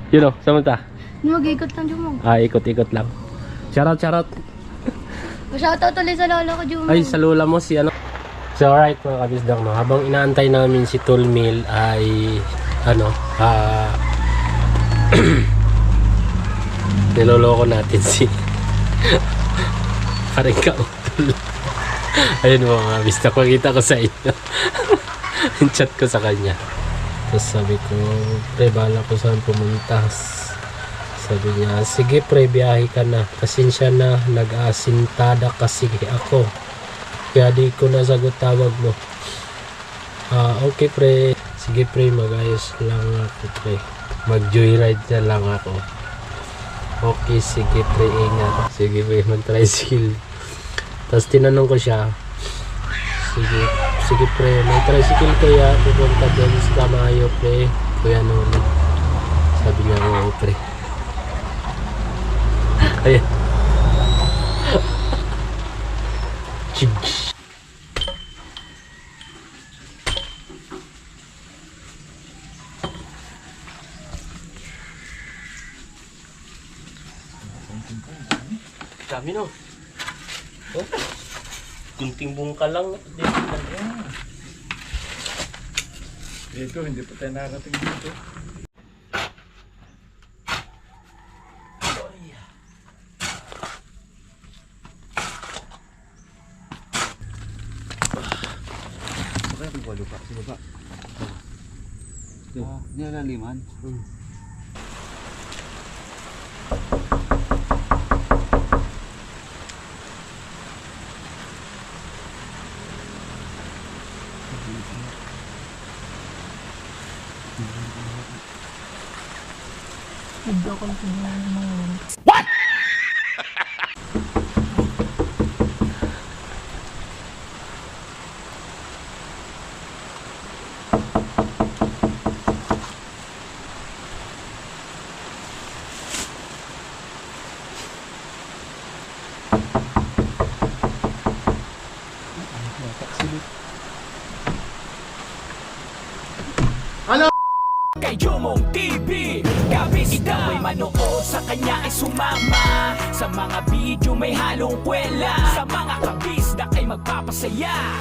Yun o, saan ta? Mag-ikot lang, Jumong. Ah, ikot-ikot lang. Shoutout, shoutout. Shoutout ulit sa lola ko, Jumong. Ay, sa lola mo si ano. So alright mga kabisdak, no? Habang inaantay namin si Tulmil ay ano, niloloko natin si Karika Utol. Ayun mga kabisdak, makita ko sa inyo. Yung chat ko sa kanya. Tapos sabi ko, pre, bala ko saan pumunta. Sabi niya, sige pre, biyahe ka na. Pasensya na, nag-asintada kasi ako. Kaya di ko nasagot tawag mo. Okay pre. Sige pre, mag-ayos lang ako pre. Mag-joyride na lang ako. Okay, sige pre, ingat. Sige pre, mag-tricycle. Tapos tinanong ko siya, sige pre, may tricycle kaya pupunta doon sa Tamayo pre. Kuya Noli. Sabi niya, oo pre. Ayan. Chigs. Dami no. Oh. Kunting bungka lang. Dito, hindi pa tayo nakarating dito. Bakit ang lupa? Sa baba? Nilaliman? What? Kay Jomong TV, gabis ikaw ay manood, sa kanya ay sumama. Sa mga video may halong kwela, sa mga kabisdak ay magpapasaya.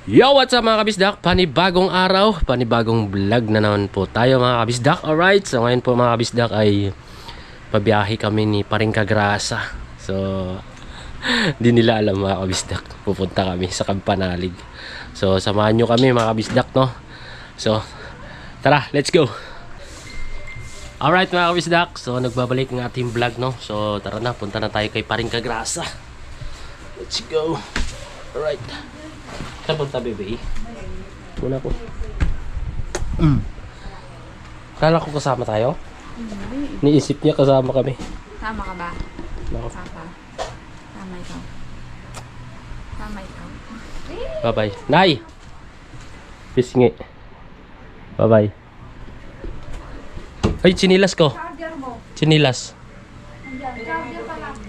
Yo, what's up mga kabisdak? Panibagong araw, panibagong vlog na naman po tayo mga kabisdak. Alright, so ngayon po mga kabisdak ay pabiyahe kami ni Paring Kagrasa. So, di nila alam mga kabisdak, pupunta kami sa Kampanalig. So, samahan nyo kami mga kabisdak, no? So, tara, let's go! Alright mga kabisdak, so nagbabalik ng ating vlog, no? So, tara na, punta na tayo kay Paring Kagrasa. Let's go! Alright. Saan punta, bebe? Muna ko. Kala ko kasama tayo? Niisip niya kasama kami. Tama ka ba? No. Papa. Tama ikaw. Tama ikaw. Bye-bye. Nay! Pisngi. Bye-bye. Ay, chinilas ko. Chinilas.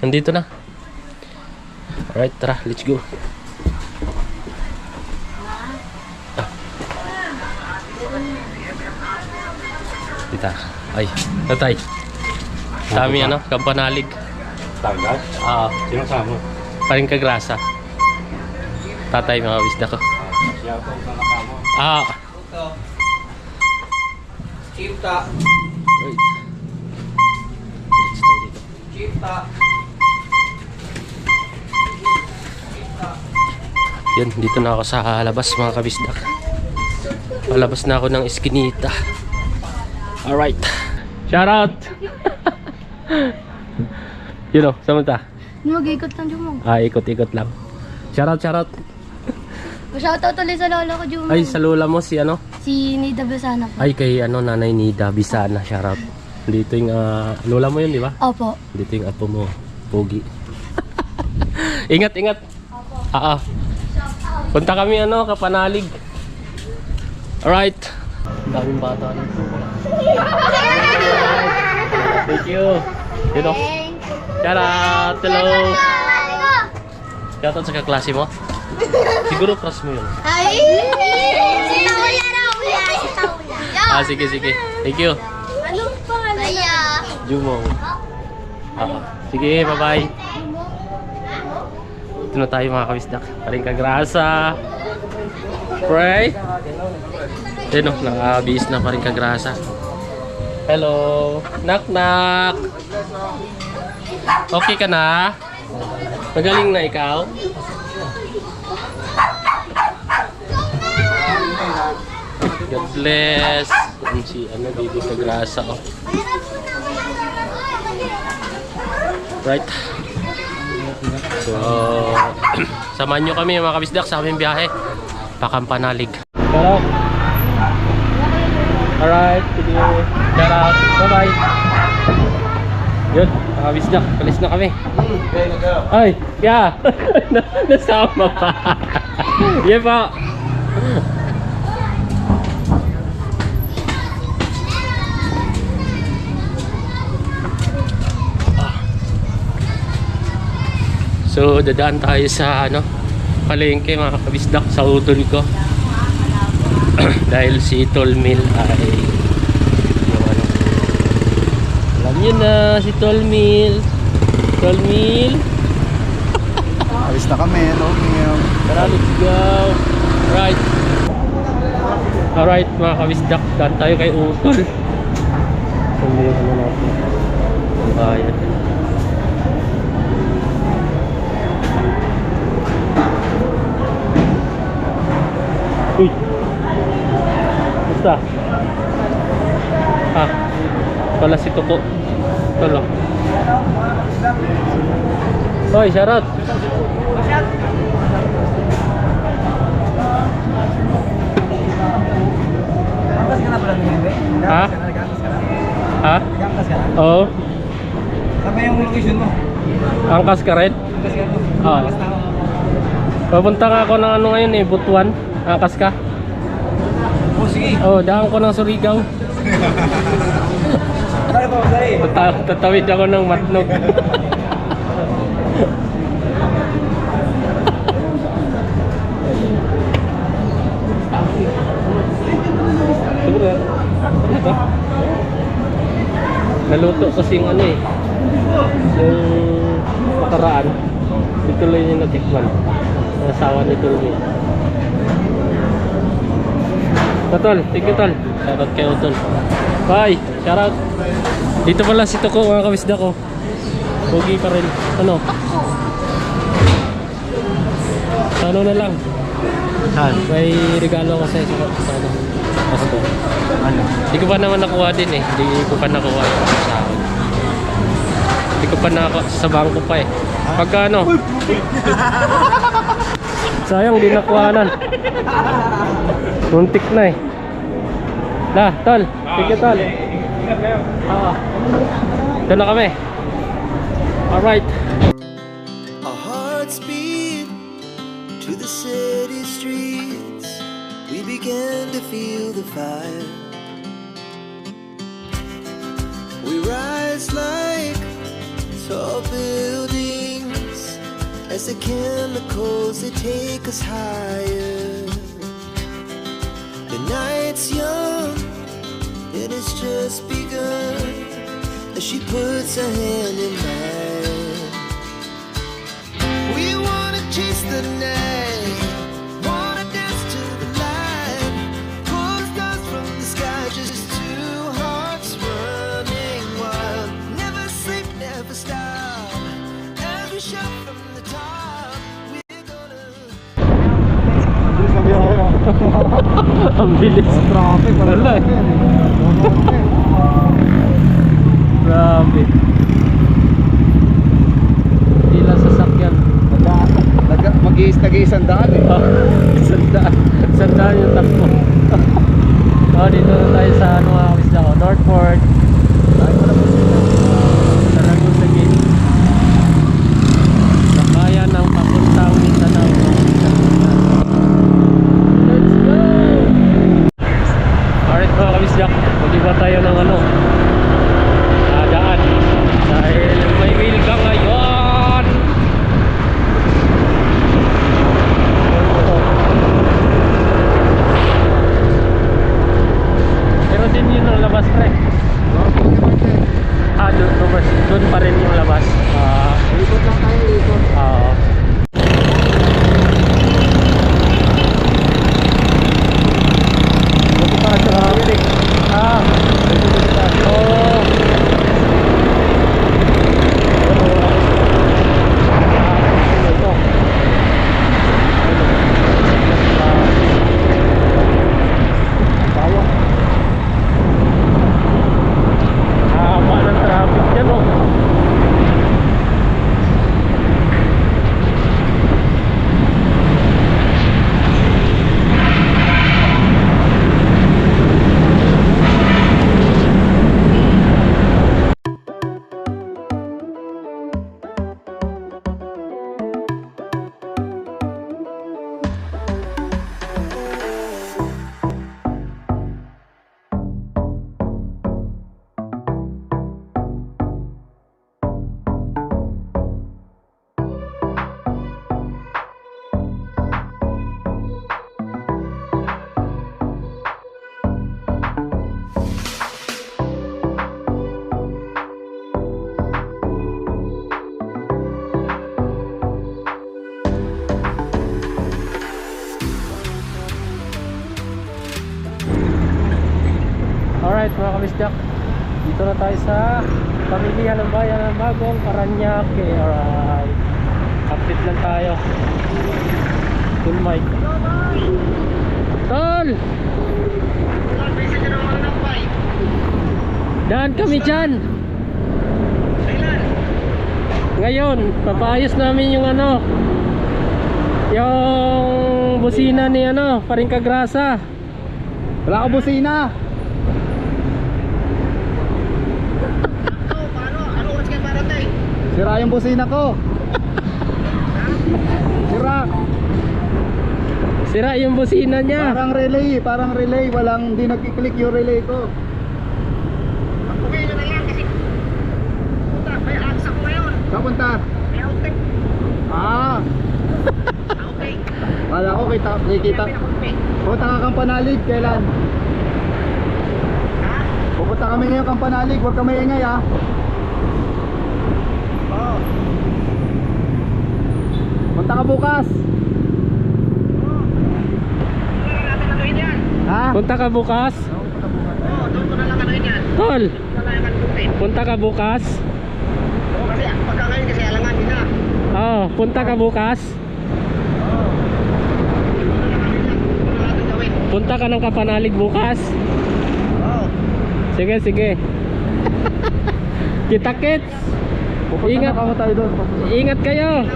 Nandito na. Alright, tara. Let's go. Tita. Ay, tatay. Dami ano, Kampanalig. Tagad? Sino kasama? Paring Kagrasa. Tatay, mga bisda ko. Siya po sa nakamo. Chipta! Wait. Let's stay dito. Chipta! Yan, dito na ako sa labas mga kabisdak. Palabas na ako ng eskinita. Alright. Shoutout! Yun o, saan ta? Mag-ikot lang, Jumong. Ah, ikot-ikot lang. Shoutout, shoutout. Shoutout ulit sa lola ko, Jumong. Ay, sa lola mo si ano? Si Nida Besana po. Ay, kay ano, Nanay Nida Bisana. Shoutout. Dito yung lola mo yun, di ba? Opo. Dito yung apo mo. Pogi. Ingat, ingat. Opo. Punta kami ano, Kapanalig. Alright. Daming bata nito. Thank you. Dito. Shoutout. Hello. Shoutout sa kaklase mo. Siguro crush mo yun. Ay! Si Taula raw. Si Taula. Sige, sige. Thank you. Anong pangalan Jumong. Sige, bye-bye. Ito na tayo mga kabisdak. Paring kagrasa. Pray. Ayun o, nakabihis na paring kagrasa. Hello. Knock knock. Okay ka na? Magaling na ikaw? God bless. Si ano, baby kagrasa oh. Right. So, samahan nyo kami mga kabisdak sa aming biyahe. Pakampanalig. Shout out. Alright, sige. Shout out. Bye-bye. Yun, mga kabisdak. Palis na kami. Ay, yeah. Nasama pa. Yeah po. So dadaan tayo sa ano, palengke mga kabisdak sa utol ko. Dahil si Tolmil ay yung ano, alam nyo na si Tolmil. Tolmil. Alis na kami, no? Tara, let's go. Alright. Alright mga kabisdak, daan tayo kay utol. So yung ano natin, yung bayad. Uy! Basta? Ah, pala si Tuko. Tolo. Hoy, shoutout! Angkas ka na pala ngayon, eh? Ha? Ha? Angkas ka na? Oo. Saan ba yung location mo? Angkas ka rin? Angkas ka na? Oo. Papunta nga ako ng ano ngayon eh, Butuan. Angkas ka? Oh, sige. Oh, daan ko ng Surigao. Tayo pa, sa'yo. Tatawid ako ng Matnog. Naluto kasing ano eh, yung nakaraan. Ito lang yung natikman. Ang asawa ni Tulmi. Tol, thank you tol. Shoutout kay Utol. Bye, shoutout. Dito pala si Tuko mga kabisda ko. Pogi pa rin. Ano? Sa ano na lang. Saan? May regalo ko sa'yo sa ano. Pasko. Ano? Hindi ko pa naman nakuha din eh. Hindi ko pa nakuha yung sahod. Hindi ko pa nakuha. Sa bangko pa eh. Pagka ano? Sayang, di nakuhanan. Muntik na eh. Na, tol. Sige tol. Ito na kami. Alright. Our hearts beat to the city streets. We began to feel the fire. We rise like tall buildings as the chemicals they take us higher. The night's young, it has just begun as she puts her hand in mine. We wanna chase the night, wanna dance to the light, pull the stars from the sky, just two hearts running wild. Never sleep, never stop, every shot from the top. We're gonna Ang bilis. Traffic, Wala eh. Grabe. Ilang sasakyan. Mag-iisang daan eh. Sandaan yung takbo. Oh, dito na tayo sa ano mga kabisda ko. Northport. Sa Ragusa Gate. Sa bayan ng papuntang Mindanao. Let's go! Alright mga kabisda. Mag-iba tayo ng ano. Daan. Dahil may wilga ngayon. Pero din yun ang labas pre. kabisdak. Dito na tayo sa pamilihan ng bayan ng Bagong Paranaque. Alright. Update lang tayo. Full mic. Tol! Daan kami dyan. Ngayon, papaayos namin yung ano, yung busina ni ano, Paring Kagrasa. Wala ka busina. Sira yung busina ko. Sira. Sira yung busina niya. Parang relay. Walang, di nagkiklik yung relay ko. Saan punta? Ah. Kala ko kita. Pupunta ka Kampanalig, kailan? Pupunta kami ngayon Kampanalig, huwag ka maingay ha. Punta ka bukas. Ha? Punta ka bukas? Tol, punta ka bukas? Oh, punta ka bukas? Punta ka ng Kapanalig bukas? Sige, sige. Kita-kits. Ingat. Pupunta tayo doon. Ingat kayo.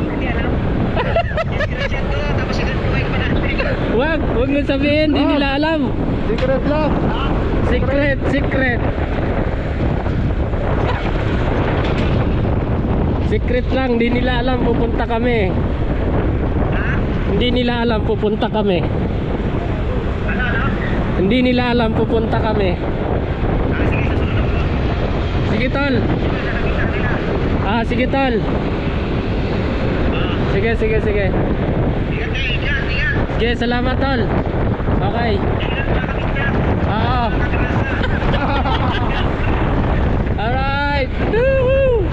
Wag mo sabihin, hindi nila alam. Secret lang. Secret. Secret lang, hindi nila alam pupunta kami. Hindi nila alam pupunta kami. Hindi nila alam pupunta kami. Sige tol. Sige tol. Sige. Sige, salamat tol. Okay. Oo. Alright. Woohoo!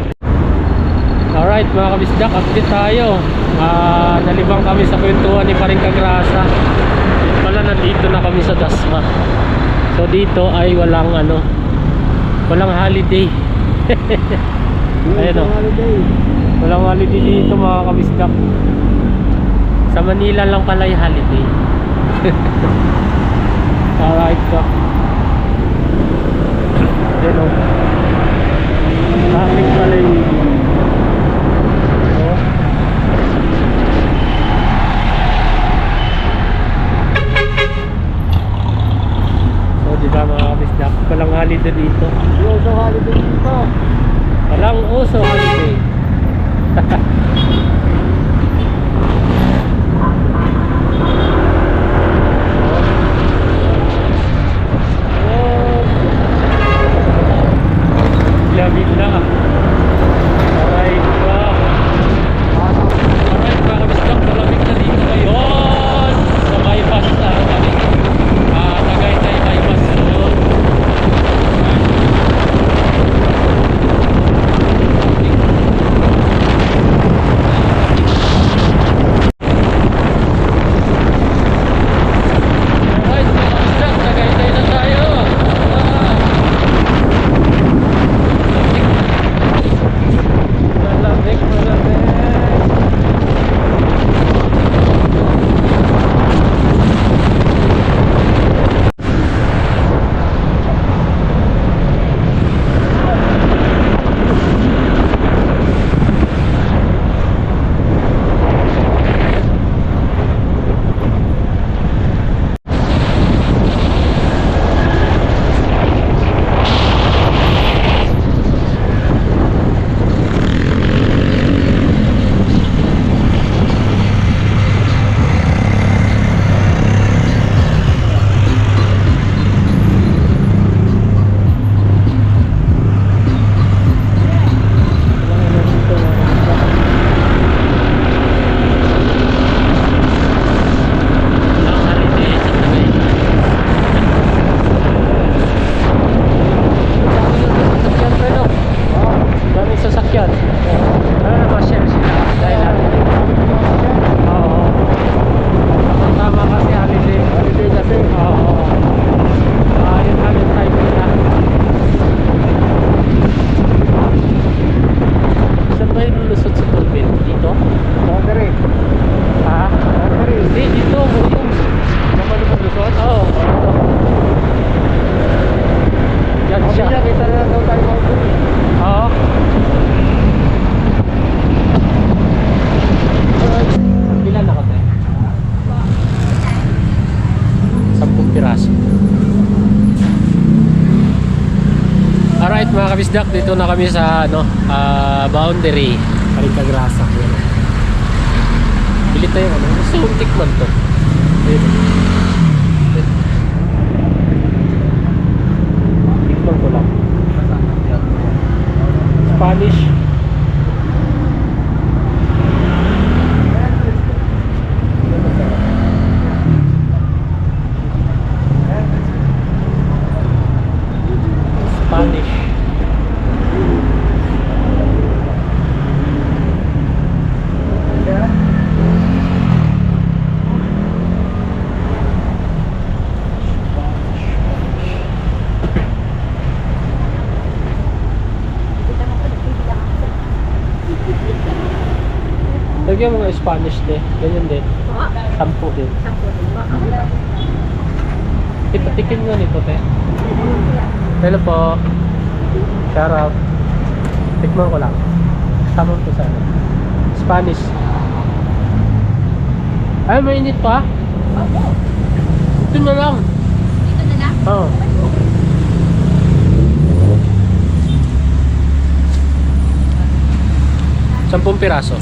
Alright mga kabisdak, update tayo. Nalibang kami sa kwentuhan ni Paring Kagrasa. Pala nandito na kami sa Dasma. So dito ay walang holiday. Ayun o. Walang holiday dito mga kabisdak. Sa Manila lang pala yung holiday. Alright so. Ayun o. Traffic pala yung diba mga kabisdak, walang holiday dito. Uso holiday dito. Walang uso holiday. Lamig na. Alright mga kabisdak, malamig na dito ngayon sa bypass kami. Tagaytay bypass road. Alright mga kabisdak, Tagaytay na tayo. na daw tayo mag-uwi. Oo. Ilan na kasi? 10 piraso. Alright mga kabisdak, dito na kami sa boundary. Parincagrasa. Pilit tayo ano. Gusto kong tikman to. Ayun. Tikman ko lang. Spanish. Spanish. Lagyan mo nga Spanish din. Ganyan din. 10 din. Tipatikin nga nito, te. Hello po. Shout out. Tikman ko lang. Tama po sana. Spanish. Ay, mainit pa? Ito na lang. Dito na lang? Oo. Sampung piraso.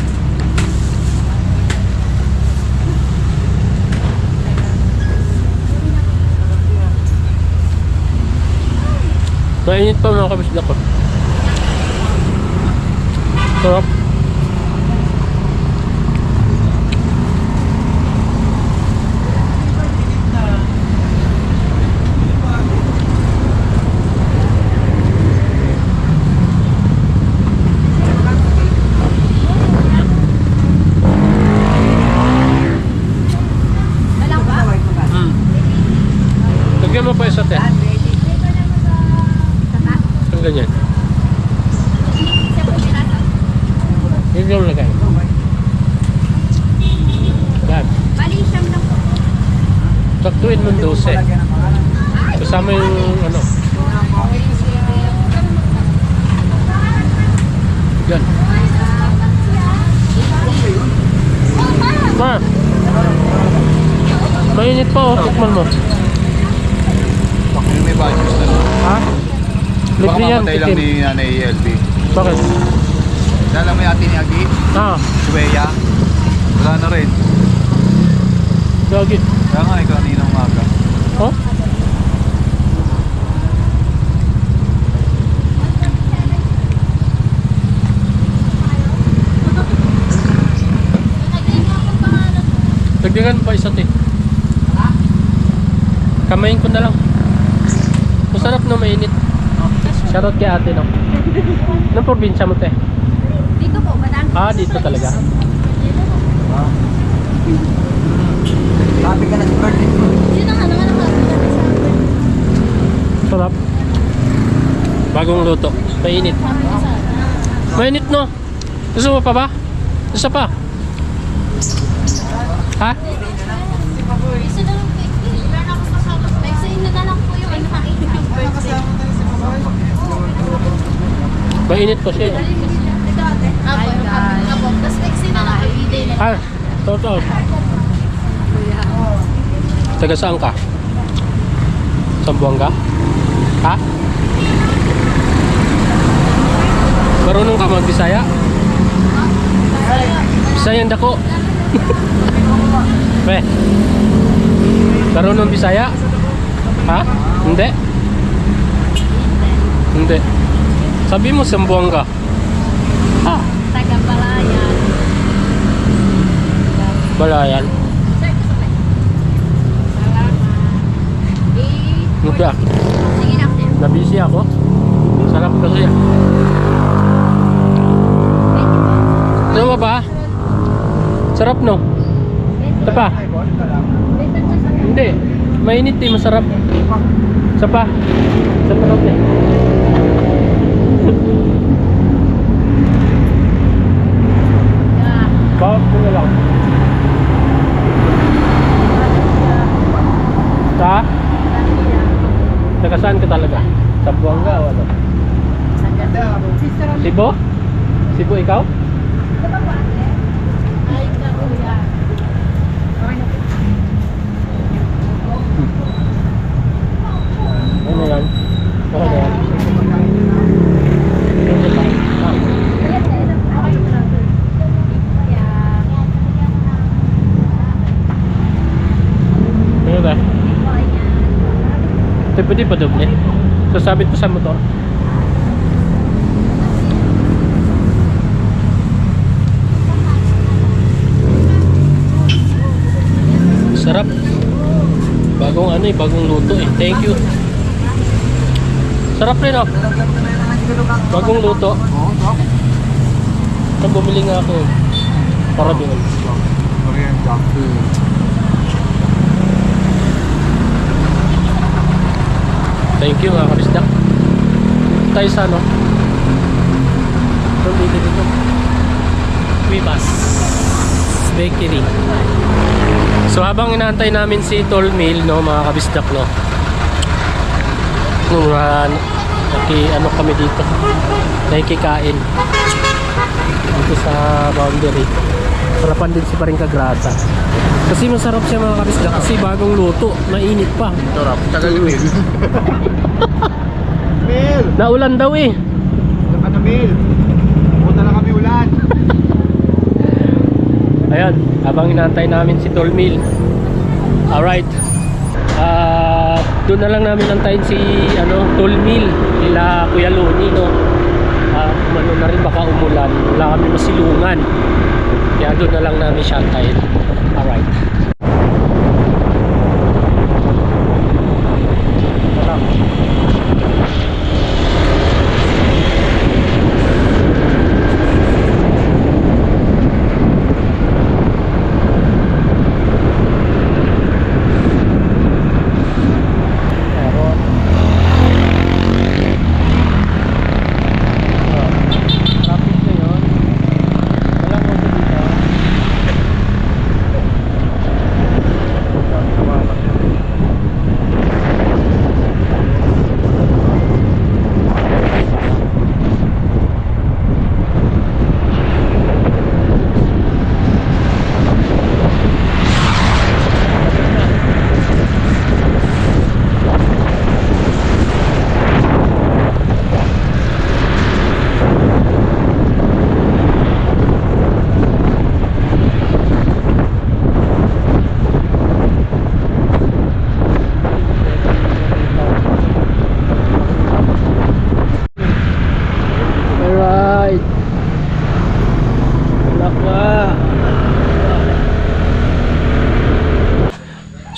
Mainit pa mga kabisda ko. Sarap. Lagyan mo pa isa, te. Ang ganyan. Yun yung lagay. Yan. Bali, siyam lang po. Saktuin mo 12. Kasama yung ano. Yan. Ma! Mainit pa oh. Tikman mo. Yung may badges na lang. Ha? Baka Libre yan. mamatay lang Tikim. ni Nanay LB. Bakit? Alam mo yung atin ni Agi? Ah, Suweya? Wala na rin. gagi. Kaya nga ikaw kanina umaga. Oh? Dagdagan pa isa, te. Kamayin ko na lang. Masarap no, mainit. Shoutout kay ate, no? Anong probinsya mo, te? Dito po, Batangas. Ah, dito talaga. Happy ka na sa birthday. Yun ang ano nga Sarap. Bagong luto. Mainit. Mainit, no? Gusto mo pa ba? Gusto pa? Ha? Isa na lang po. Meron ako kasama. Sa inyo na lang po yung ano makita. Mainit pa siya. Apo, apo. Tapos next na lang po. Day na. Ah, totoo. Taga saan ka? Sambuanga? Ha? Marunong ka mag-Bisaya? Bisaya dako. Pre. Marunong Bisaya? Ha? Hindi? Hindi. Sabi mo Sambuanga. Ha? Taga Balayan. Balayan. Muda. Sige na, sir. Nabisi ako. Sarap kasi. Ano ba ba? Sarap no? Ito pa? Hindi. Mainit eh, masarap. Isa pa? Sarap eh. Bawat mo na lang. Sa? Taga saan ka talaga? Sa Buanga o ano? Sibo? Sibo ikaw? Ay, ka kuya. Ano yan? Ano yan? Ano ba? Ito pwede pa doble. Sasabit ko sa motor. Sarap. Bagong ano eh, bagong luto eh. Thank you. Sarap rin oh. Bagong luto. Ito bumili nga ako. Para din. Thank you mga kabisdak. Tayo sa ano? Itong dito dito. Wibas Bakery. So habang inaantay namin si Tolmil, no, mga kabisdak, no, ano kami dito, nakikikain dito sa boundary. Sarapan din si Paring Kagrasa kasi masarap siya mga kabisdak, kasi bagong luto, mainit pa. Sarap. Tagal ni Mil. Mil! Naulan daw eh. Saka na Mil. Punta lang kami ulan. Ayan, habang inaantay namin si Tolmil. Alright. Doon na lang namin antayin si Tolmil nila Kuya Loni, no. Ano na rin, baka umulan, wala kami masilungan, kaya doon na lang namin siya antayin. Alright.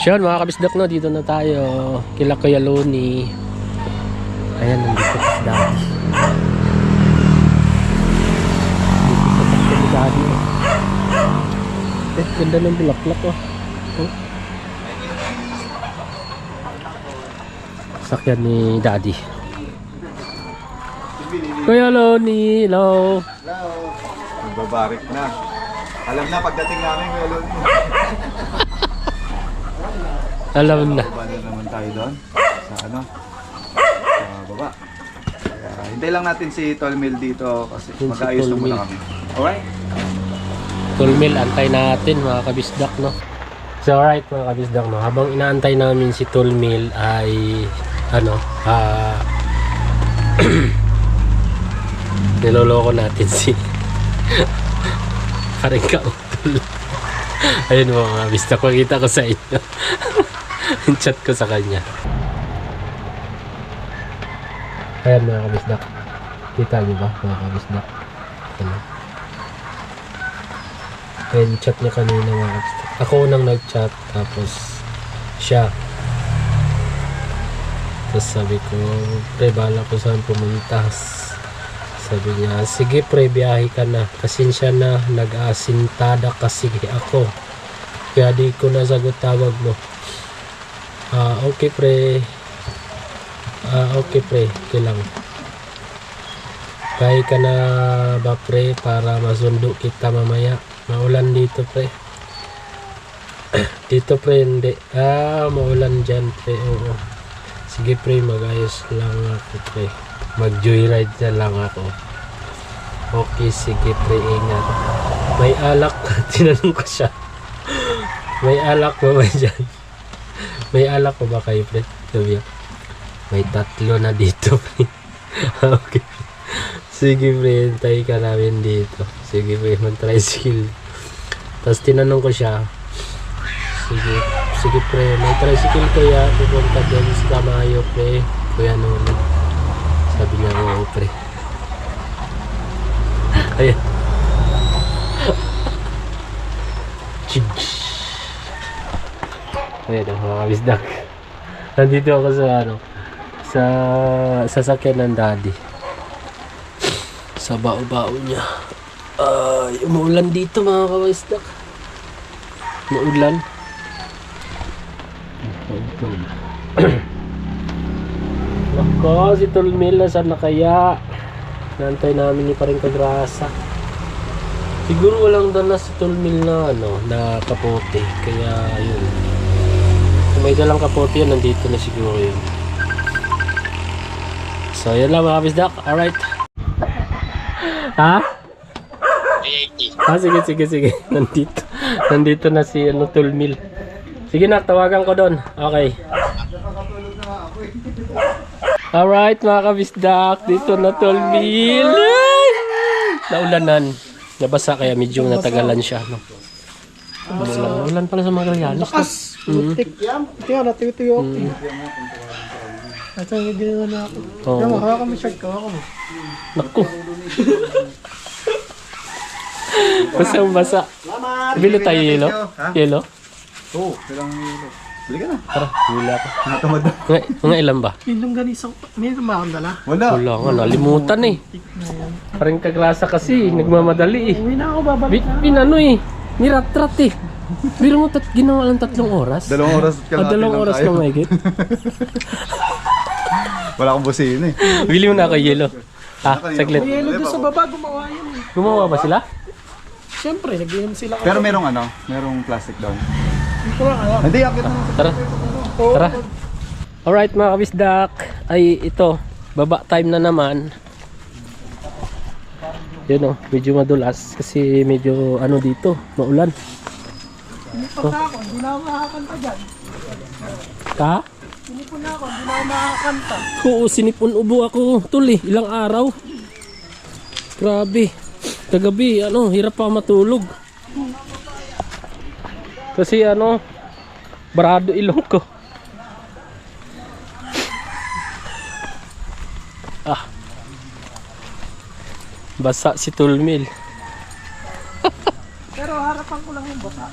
Sure, mga kabisdak, no, dito na tayo kila Kuya Loni. Ayan, nandito si Daddy. Dito sa sakyan ni Daddy. Ganda ng bulaklak, oh. Sakyan ni Daddy. Kuya Loni, hello. Hello. Magbabarik na. Alam na pagdating namin, Kuya Loni. Alam na. Baba na naman tayo doon. Sa sa baba. Kaya, hintay lang natin si Tolmil dito kasi Yung si mag-aayos na muna Tolmil. kami. Alright? Tolmil, antay natin mga kabisdak, no. So alright mga kabisdak, no, habang inaantay namin si Tolmil ay niloloko natin si Paring Kautol. Ayun mga kabisdak, makita ko sa inyo. Yung chat ko sa kanya. Ayan mga kabisdak, kita niyo ba mga kabisdak? Ano? Ayan, chat niya kanina mga kabisdak. Ako unang nag-chat, tapos siya. Tapos sabi ko, pre, bahala ko saan pumunta. Sabi niya, sige pre, biyahe ka na. Pasensya na, nag-aasintada kasi ako, kaya di ko nasagot tawag mo. Okay pre. Okay pre, okay lang. Biyahe ka na ba pre, para masundo kita mamaya. Maulan dito pre. Dito pre hindi. Maulan dyan pre. Oo. Sige pre, mag-ayos lang ako pre. Mag-joyride na lang ako. Okay, sige pre, ingat. May alak. Tinanong ko siya. May alak ba dyan? May alak pa ba kayo pre? Sabi niya, may 3 na dito pre. Okay. Sige pre, hintay ka namin dito. Sige pre, mag-tricycle. Tapos tinanong ko siya, sige pre, may tricycle kaya pupunta dyan sa Tamayo pre, Kuya Noli. Sabi niya, oo pre. Ayan. Ayan ang mga kabisdak. Nandito ako sa sa sasakyan ng daddy. Sa bao-bao niya. Ay, umuulan dito mga kabisdak. Umuulan. Ako, si Tulmil nasaan na kaya? Nantay namin ni Paring Kagrasa. Siguro walang dala si Tulmil na na kapote. Kaya yun. Kung may dalang kapote yan, nandito na siguro yun. So yun lang mga kabisdak. Alright. Ha? Sige. Nandito na si Tulmil. Sige na, tawagan ko doon. Okay. Alright mga kabisdak, dito na Tulmil. Naulanan. Nabasa kaya medyo natagalan siya. No? Naulan pala sa Magallanes. Lakas! Putik yan. Kaya natutuyo ako. Ito yung ginawa na ako. Oo. Kaya makaka mo shirt ka ako mo. Naku. Basang-basa. Bili tayo yelo? Yelo? Oo, kailangan yelo. Bili ka na. Tara, wala ka. Natamad na. Mga ilan ba? Yung ganisa, may naman dala. Wala. Wala nga, nalimutan eh. Parang Kagrasa kasi, nagmamadali eh. Uwi na ako, babalik na. Pinano eh, nirat-rat eh. Biro mo ginawa lang 3 oras? 2 oras ka 2 oras lang mahigit. Wala akong busin eh. Bili mo na ako yelo. Ah, saglit. May yelo doon sa baba, gumawa yun eh. Gumawa ba sila? Siyempre, nag-inom sila. Pero merong plastic down. Hindi ko lang alam. Hindi, akit na. Tara. Tara. Alright mga kabisdak. Ay ito. Baba time na naman. Yun o. Medyo madulas. Kasi medyo dito. Maulan. Sinipon na ako, hindi na ako makakanta dyan. Ka? Sinipon na ako, hindi na ako makakanta. Oo, sinipon ubo ako. Tuli. Ilang araw. Grabe. Kagabi, hirap pa matulog. Kasi barado ilong ko. Basa si Tulmil. Pero harapan ko lang yung basa.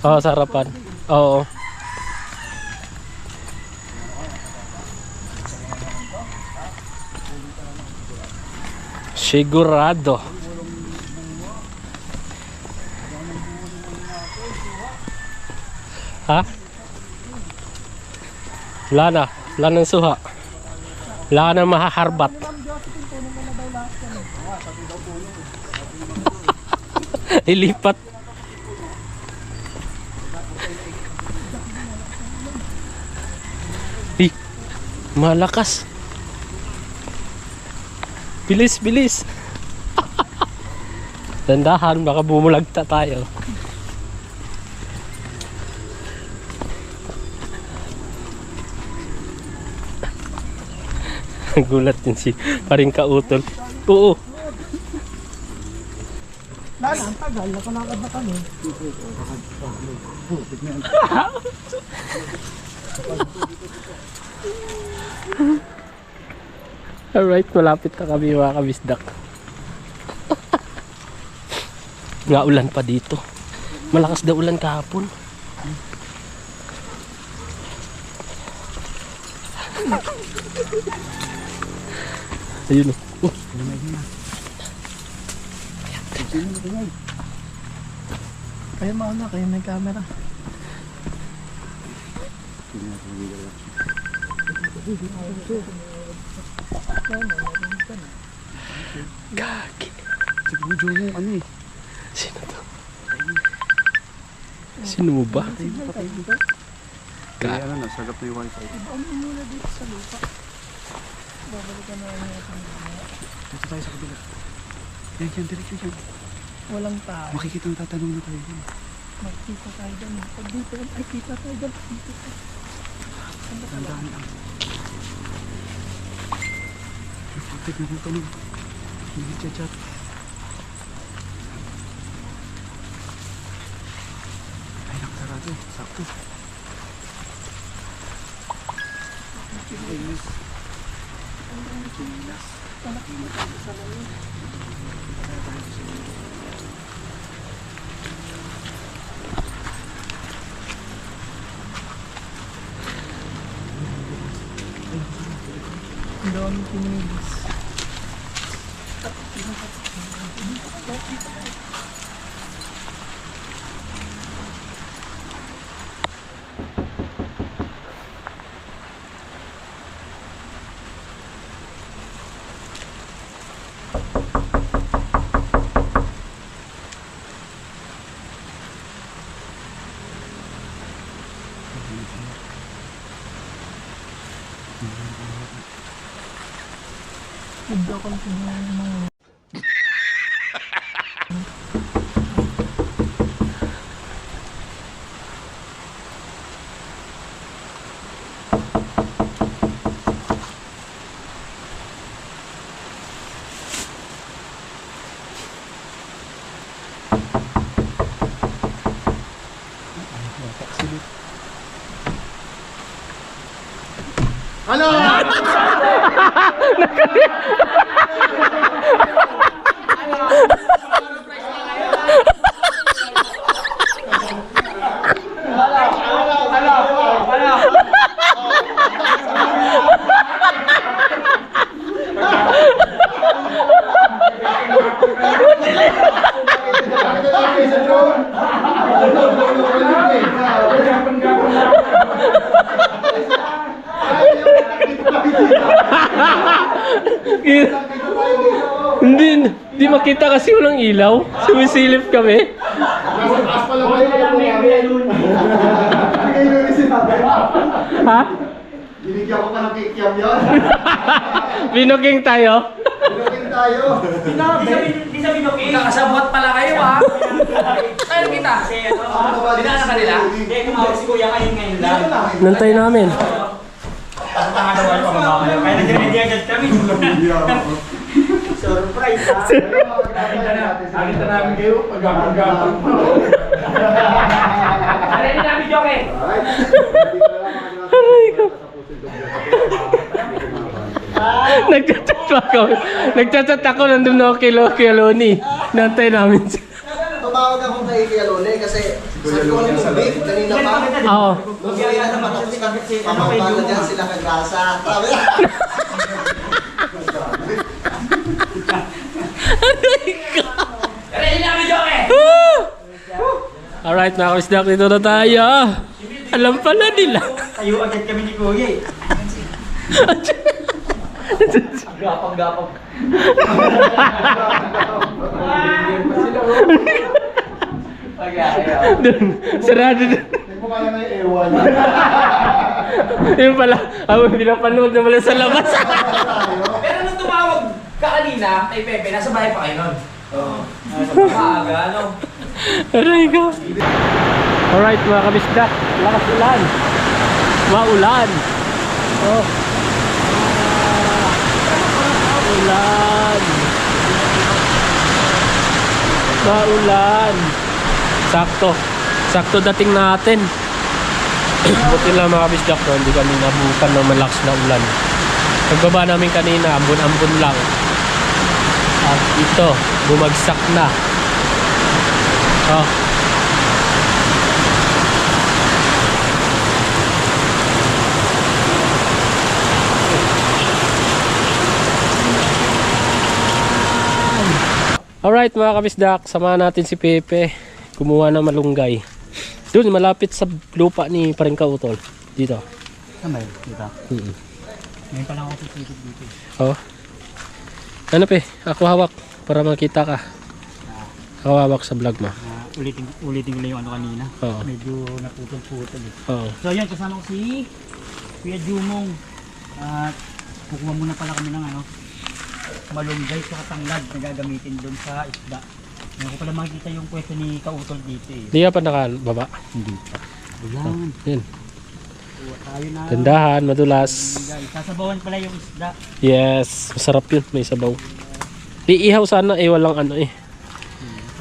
Oo, sa harapan. Oo. Sigurado. Ha? Wala nang suha. Wala nang mahaharbat. Ilipat. Malakas. Bilis. Dandahan, baka bumulagta tayo. Gulat din si Paring Kautol. Oo. Lala, ang tagal, nakalakad na kami. Alright, malapit na kami mga kabisdak. Nga ulan pa dito. Malakas daw ulan kahapon. Ayun oh. Kaya mauna, kayo may camera. Gagi. Sino to? Sino mo ba? Kaya nasagap na yung wifi. Yan, yan, diretso dyan. Walang tao. Makikita ang tatanong na tayo dyan. Magkita tayo dyan. Pag dito, ay kita tayo dyan. Dito tayo. Tandaan lang. Putik na kung tanong. Hindi chat. Ay, nakasarado. Sakto. Ayos. Chinas. Ang dami pinilis. Hindi ako tingnan ng mga Hindi makita kasi walang ilaw. Sumisilip kami. Ha? Binigyan ko pa ng kikiam yun. Binooking tayo. Binigyan tayo. Di sa binoking. Kakasabot pala kayo ha. Tayo kita. Dinaan ka nila. Hindi, kumawag si Kuya ngayon lang. Nantay namin. Tanga daw ako pagmamahal. Kaya nag-ready agad kami. Surprise ha. Nakita namin kayo pag-gapang-gapang. Ready namin joke eh. Nagchat-chat pa ako. Nagchat-chat ako nandun na ako kay Loni. Nantay namin siya. Tumawag ako kay Kuya Lone kasi sabi ko lang yung beef kanina pa. Oo. Nung kaya na matapos ka, pamamala dyan sila kay Grasa. Sabi na. Ready namin joke eh. Alright mga kabisdak, dito na tayo. Alam pala nila. Tayo agad kami ni Kuya eh. Gapang-gapang. Dun, sarado dun. Mukha na na yung ewan. Yun pala, pinapanood na pala sa labas. Pero nung tumawag ka kanina kay Pepe, nasa bahay pa kayo nun? Oo. Maaga, ano? Aray ko. Alright mga kabisdak, lakas ulan. Maulan. Oh. Ulan. Maulan. Sakto. Sakto dating natin. Buti lang mga kabisdak no, hindi kami nabukan ng malakas na ulan. Pagbaba namin kanina, ambon-ambon lang. At ito, bumagsak na. Oh. Alright mga kabisdak, samahan natin si Pepe. Kumuha ng malunggay. Doon, malapit sa lupa ni Paring Kautol. Dito. Kamay, dito. Ngayon pa lang ako titigit dito. Oh. Ano pe? Ako hawak para makita ka. Ako hawak sa vlog mo. Ulitin ko lang yung ano kanina. Oo. Medyo naputol-putol eh. Oo. So yan, kasama ko si Kuya Jumong. At kukuha muna pala kami ng ano, malunggay sa tanglad na gagamitin doon sa isda. Ngayon ko pala makikita yung pwesto ni Kautol dito eh. Di ka pa nakababa? Hindi pa. Ayan. Yan. Kuha tayo na. Tandahan, madulas. Malunggay. Sasabawan pala yung isda. Yes, masarap yun, may sabaw. Iihaw sana eh, walang ano eh.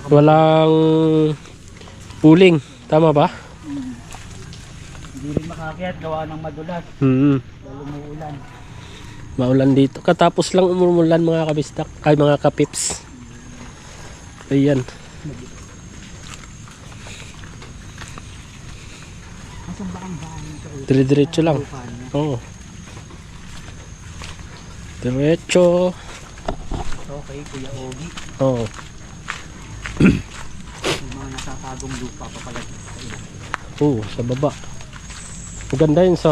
Walang uling, tama ba? Hindi rin makakiyat gawa ng madulas. Lalo umuulan. Maulan dito. Katapos lang umumulan mga kabisdak, ay mga kapips. Ayan. Asan ba ang bahay nito? Dire-diretso lang. Oo. Diretso. Okay, Kuya Ogi. Oo. Yung mga nakakagong lupa pa pala sa ilang. Oo, sa baba. Maganda yun sa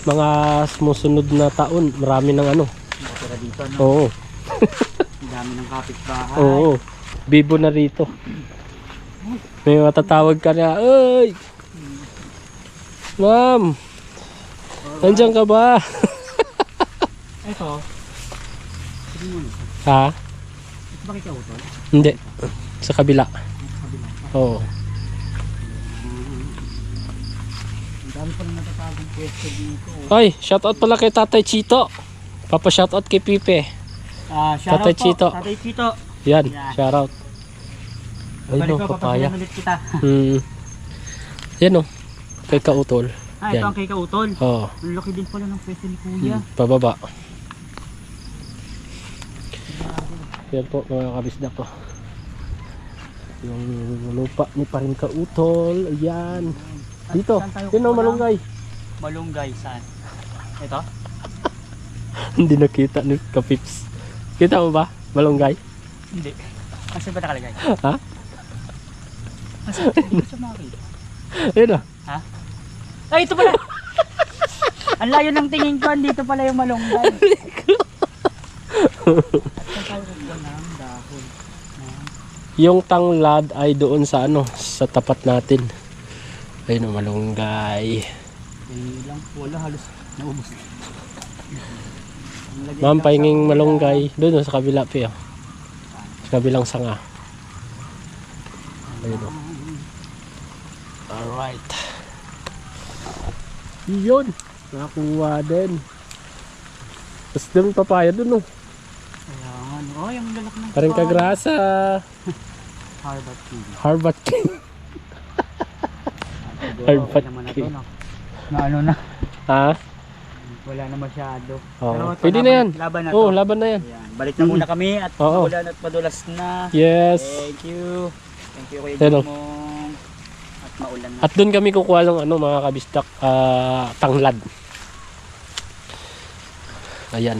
mga sumusunod na taon. Marami ng ano. Nakatira dito, no? Oo. Ang dami ng kapitbahay. Oo. Bibo na rito. May matatawag ka na, "Oy! Ma'am! Nandiyan ka ba?" Ito. Sige mo nito. Ha? Ito ba kay Kautol? Hindi. Sa kabila. Sa kabila. Oo. Ang dami pa rin natatagong pwesto dito. Ay, shoutout pala kay Tatay Chito. Papa shoutout kay Pipe. Shoutout Tatay po. Chito. Tatay Chito. Yan, Yan. shoutout. Ay Balik no, ko, papaya. papasyalan ulit kita. Yan o. Kay Kautol. Ito Yan. ang kay Kautol. Oo. Ang laki din pala ng pwesto ni Kuya. Pababa. Yan po mga kabisda ko. Yung lupa ni Paring Kautol. Ayan. Dito. Saan tayo Yun o, kukuha? malunggay. Malunggay, saan? Ito? Hindi nakita ni Kapips. Kita mo ba? Malunggay? Hindi. Asan ba nakalagay? Ha? Asan? Hindi ko siya makakita. Ayun o. Ha? Ay, ito pala! Ang layo ng tingin ko, dito pala yung malunggay. Saan tayo kukuha ng dahon? Yung tanglad ay doon sa ano, sa tapat natin. Ayun o, malunggay. Lang, wala, halos naubos. Ma'am, pahinging malunggay. Doon o, sa kabila pa. Sa kabilang sanga. Ayun o. Alright. Yun. Nakakuha din. Tapos doon papaya doon o. Ayan. Oh, yung lalaki ng Paring kagrasa. Harvard King. Harvard King. Okay naman na to, no? Na ano na. Ha? Wala na masyado. Oo. Pero ito, Pwede na yan. Laban na Oo, to. laban na yan. Ayan. Balik na muna kami at Oo. magulan at madulas na. Yes. Thank you. Thank you Kuya Hello. Jomong. At maulan na. At doon kami kukuha ng ano, mga kabistak, tanglad. Ayan.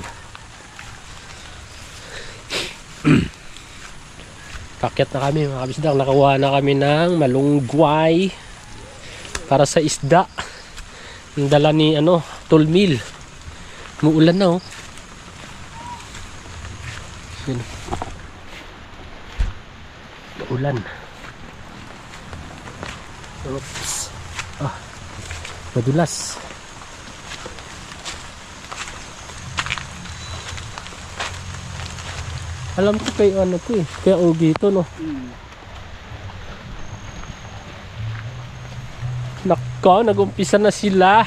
Kakyat na kami mga kabisdak. Nakakuha na kami ng malunggay para sa isda. Ang dala ni ano, Tulmil. Muulan na oh. Yun. Maulan. Oops. Madulas. Alam ko kay ano ko eh. Kaya Ogi ito no. Nako, nag-umpisa na sila.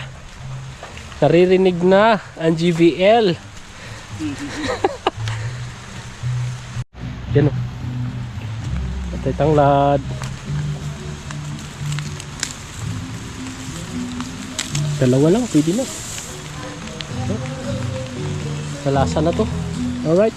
Naririnig na ang GBL. Yan o. Patay tanglad. Dalawa lang, pwede na. Malasa na to. Alright.